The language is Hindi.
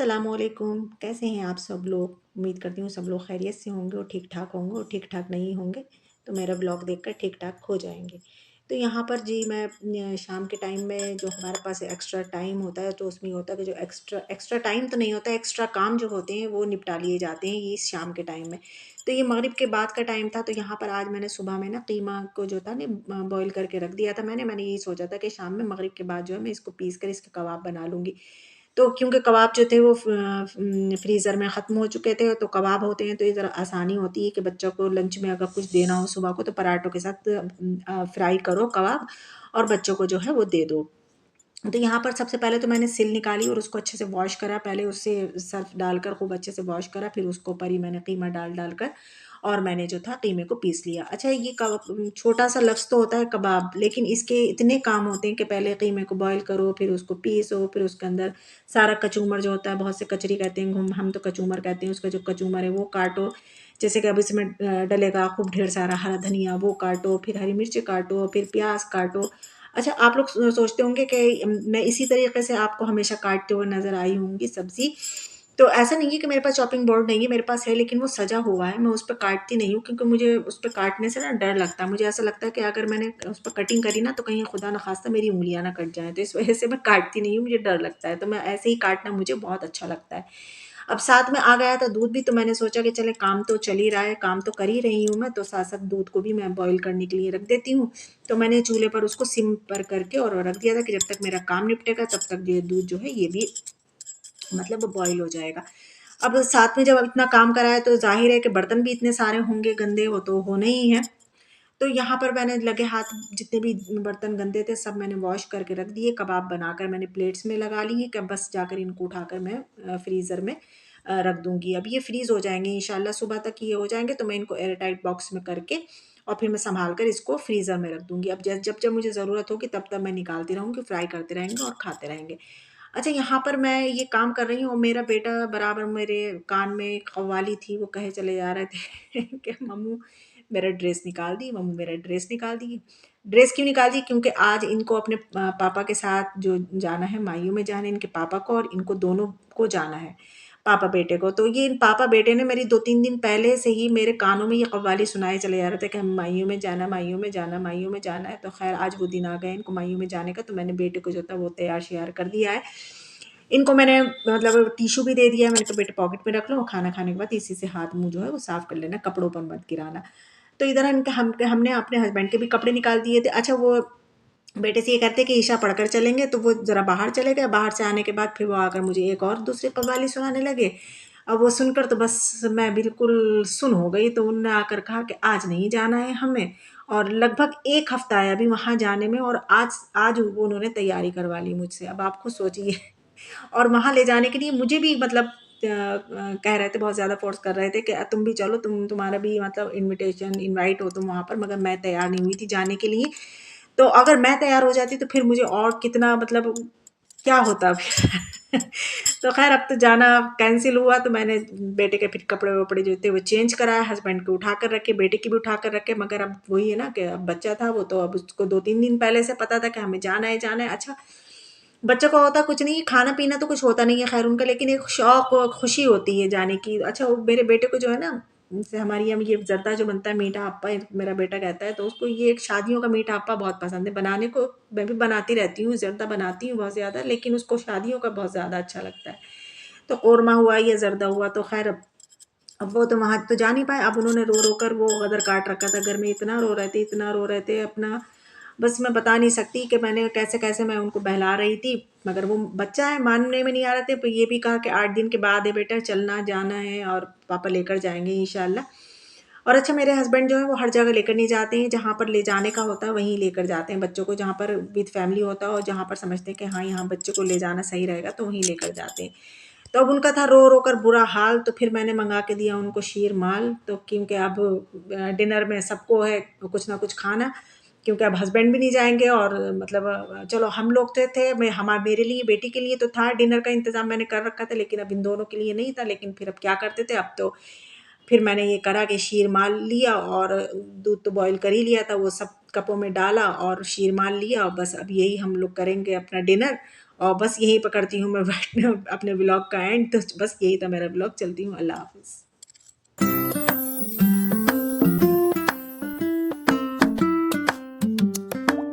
अस्सलामुअलैकुम। कैसे हैं आप सब लोग? उम्मीद करती हूँ सब लोग खैरियत से होंगे और ठीक-ठाक होंगे और ठीक-ठाक नहीं होंगे तो मेरा ब्लॉग देखकर ठीक-ठाक हो जाएँगे। तो यहाँ पर जी मैं शाम के टाइम में जो हमारे पास एक्स्ट्रा टाइम होता है तो उसमें होता है कि जो एक्स्ट्रा एक्स्ट्रा टाइम तो नहीं होता, एक्स्ट्रा काम जो होते हैं वो निपटा लिए जाते हैं ये शाम के टाइम में। तो ये मगरिब के बाद का टाइम था, तो यहाँ पर आज मैंने सुबह में ना कीमा को जो था ना बॉयल करके रख दिया था मैंने यही सोचा था कि शाम में मगरिब के बाद जो है मैं इसको पीस कर इसके कबाब बना लूँगी। तो क्योंकि कबाब जो थे वो फ्रीज़र में ख़त्म हो चुके थे, तो कबाब होते हैं तो ये ज़रा आसानी होती है कि बच्चों को लंच में अगर कुछ देना हो सुबह को तो पराठों के साथ फ्राई करो कबाब और बच्चों को जो है वो दे दो। तो यहाँ पर सबसे पहले तो मैंने सिल निकाली और उसको अच्छे से वॉश करा, पहले उससे सर्फ़ डालकर खूब अच्छे से वॉश करा, फिर उसके ऊपर ही मैंने कीमा डाल कर और मैंने जो था कीमे को पीस लिया। अच्छा, ये छोटा-सा लफ्ज़ तो होता है कबाब, लेकिन इसके इतने काम होते हैं कि पहले कीमे को बॉयल करो, फिर उसको पीसो, फिर उसके अंदर सारा कचूमर जो होता है, बहुत से कचरी कहते हैं, हम तो कचूमर कहते हैं, उसका जो कचूमर है वो काटो। जैसे कि अब इसमें डलेगा खूब ढेर सारा हरा धनिया, वो काटो, फिर हरी मिर्च काटो, फिर प्याज़ काटो। अच्छा, आप लोग सोचते होंगे कि मैं इसी तरीके से आपको हमेशा काटते हुए नज़र आई होंगी सब्ज़ी। तो ऐसा नहीं है कि मेरे पास चॉपिंग बोर्ड नहीं है, मेरे पास है लेकिन वो सजा हुआ है, मैं उस पे काटती नहीं हूँ क्योंकि मुझे उस पे काटने से ना डर लगता है। मुझे ऐसा लगता है कि अगर मैंने उस पे कटिंग करी ना तो कहीं खुदा ना ख़ास्ता मेरी उँगलियाँ ना कट जाएँ, तो इस वज़ह से मैं काटती नहीं हूँ, मुझे डर लगता है। तो मैं ऐसे ही काटना मुझे बहुत अच्छा लगता है। अब साथ में आ गया था दूध भी, तो मैंने सोचा कि चले काम तो चल ही रहा है, काम तो कर ही रही हूँ मैं, तो साथ-साथ दूध को भी मैं बॉयल करने के लिए रख देती हूँ। तो मैंने चूल्हे पर उसको सिम पर करके और रख दिया था कि जब तक मेरा काम निपटेगा तब तक ये दूध जो है ये भी मतलब बॉयल हो जाएगा। अब साथ में जब इतना काम करा है तो ज़ाहिर है कि बर्तन भी इतने सारे होंगे गंदे, वो तो होने ही हैं। तो यहाँ पर मैंने लगे हाथ जितने भी बर्तन गंदे थे सब मैंने वॉश करके रख दिए, कबाब बनाकर मैंने प्लेट्स में लगा लिए कि अब बस जाकर इनको उठाकर मैं फ्रीज़र में रख दूँगी। अब ये फ्रीज़ हो जाएँगे इंशाल्लाह, सुबह तक ये हो जाएँगे तो मैं इनको एयर टाइट बॉक्स में करके और फिर मैं सँभाल कर इसको फ्रीज़र में रख दूँगी। अब जब मुझे ज़रूरत होगी तब मैं निकालती रहूँगी, फ्राई करते रहेंगे और खाते रहेंगे। अच्छा, यहाँ पर मैं ये काम कर रही हूँ और मेरा बेटा बराबर मेरे कान में कव्वाली थी, वो कहे चले जा रहे थे कि मम्मू मेरा ड्रेस निकाल दी, मम्मू मेरा ड्रेस निकाल दी। ड्रेस क्यों निकाल दी? क्योंकि आज इनको अपने पापा के साथ जो जाना है, माइयों में जाना है इनके पापा को और इनको दोनों को जाना है, पापा-बेटे को। तो ये इन पापा-बेटे ने मेरी 2-3 दिन पहले से ही मेरे कानों में ये कव्वाली सुनाए चले जा रहे थे कि हम माइयों में जाना, माइयों में जाना, माइयों में जाना है। तो ख़ैर आज वो दिन आ गए इनको माइयों में जाने का, तो मैंने बेटे को जो था वो तैयार-श्यार कर दिया है। इनको मैंने मतलब टिश्यू भी दे दिया है, मैंने कहा बेटा पॉकेट में रख लो, खाना खाने के बाद इसी से हाथ-मुँह जो है वो साफ़ कर लेना, कपड़ों पर मत गिराना। तो इधर हमने अपने हस्बैंड के भी कपड़े निकाल दिए थे। अच्छा, वो बेटे से ये कहते कि ईशा पढ़कर चलेंगे, तो वो ज़रा बाहर चले गए, बाहर से आने के बाद फिर वो आकर मुझे एक और दूसरी कव्वाली सुनाने लगे। अब वो सुनकर तो बस मैं बिल्कुल सुन्न हो गई, तो उन्होंने आकर कहा कि आज नहीं जाना है हमें, और लगभग 1 हफ़्ता है अभी वहाँ जाने में और आज आज वो उन्होंने तैयारी करवा ली मुझसे। अब आप खुद सोचिए और वहाँ ले जाने के लिए मुझे भी मतलब कह रहे थे, बहुत ज़्यादा फ़ोर्स कर रहे थे कि तुम भी चलो, तुम्हारा भी मतलब इनवाइट हो तुम वहाँ पर, मगर मैं तैयार नहीं हुई थी जाने के लिए। तो अगर मैं तैयार हो जाती तो फिर मुझे और कितना मतलब क्या होता फिर। तो ख़ैर अब तो जाना कैंसल हुआ, तो मैंने बेटे के फिर कपड़े-वपड़े जो थे वो चेंज कराए, हस्बैंड के उठा कर रखे, बेटे के भी उठा कर रखे, मगर अब वही है ना कि अब बच्चा था वो, तो अब उसको 2-3 दिन पहले से पता था कि हमें जाना है, जाना है। अच्छा, बच्चों का होता कुछ नहीं है, खाना-पीना तो कुछ होता नहीं है ख़ैर उनका, लेकिन एक शौक और खुशी होती है जाने की। अच्छा, वो मेरे बेटे को जो है ना, जैसे हमारे यहाँ ये ज़र्दा जो बनता है मीठा अप्पा, मेरा बेटा कहता है, तो उसको ये एक शादियों का मीठा अप्पा बहुत पसंद है। बनाने को मैं भी बनाती रहती हूँ, ज़र्दा बनाती हूँ बहुत ज़्यादा, लेकिन उसको शादियों का बहुत ज़्यादा अच्छा लगता है। तो कोरमा हुआ या ज़र्दा हुआ, तो ख़ैर अब वो तो वहाँ तो जा नहीं पाए। अब उन्होंने रो-रो कर वो गदर काट रखा था घर में, इतना रो रहे थे, इतना रो रहे थे अपना, बस मैं बता नहीं सकती कि मैंने कैसे-कैसे मैं उनको बहला रही थी, मगर वो बच्चा है, मानने में नहीं आ रहे थे। तो ये भी कहा कि 8 दिन के बाद है बेटा, चलना, जाना है और पापा लेकर जाएँगे इंशाल्लाह। और अच्छा, मेरे हस्बैंड जो है वो हर जगह लेकर नहीं जाते हैं, जहाँ पर ले जाने का होता है वहीं लेकर जाते हैं बच्चों को, जहाँ पर विद फैमिली होता है और जहाँ पर समझते हैं कि हाँ, यहाँ बच्चे को ले जाना सही रहेगा तो वहीं लेकर जाते हैं। तो अब उनका था रो-रो कर बुरा हाल, तो फिर मैंने मँगा के दिया उनको शीरमाल, तो क्योंकि अब डिनर में सबको है कुछ ना कुछ खाना, क्योंकि अब हस्बैंड भी नहीं जाएँगे और मतलब चलो हम लोग तो थे, मेरे लिए, बेटी के लिए तो था डिनर का इंतज़ाम मैंने कर रखा था, लेकिन अब इन दोनों के लिए नहीं था, लेकिन फिर अब क्या करते थे, अब तो फिर मैंने ये करा कि शीर माल लिया और दूध तो बॉईल कर ही लिया था, वो सब कपों में डाला और शीर माल लिया और बस अब यही हम लोग करेंगे अपना डिनर। और बस यहीं पे करती हूँ मैं अपने व्लॉग का एंड। तो बस यही था मेरा व्लॉग। चलती हूँ, अल्लाह हाफ़िज़।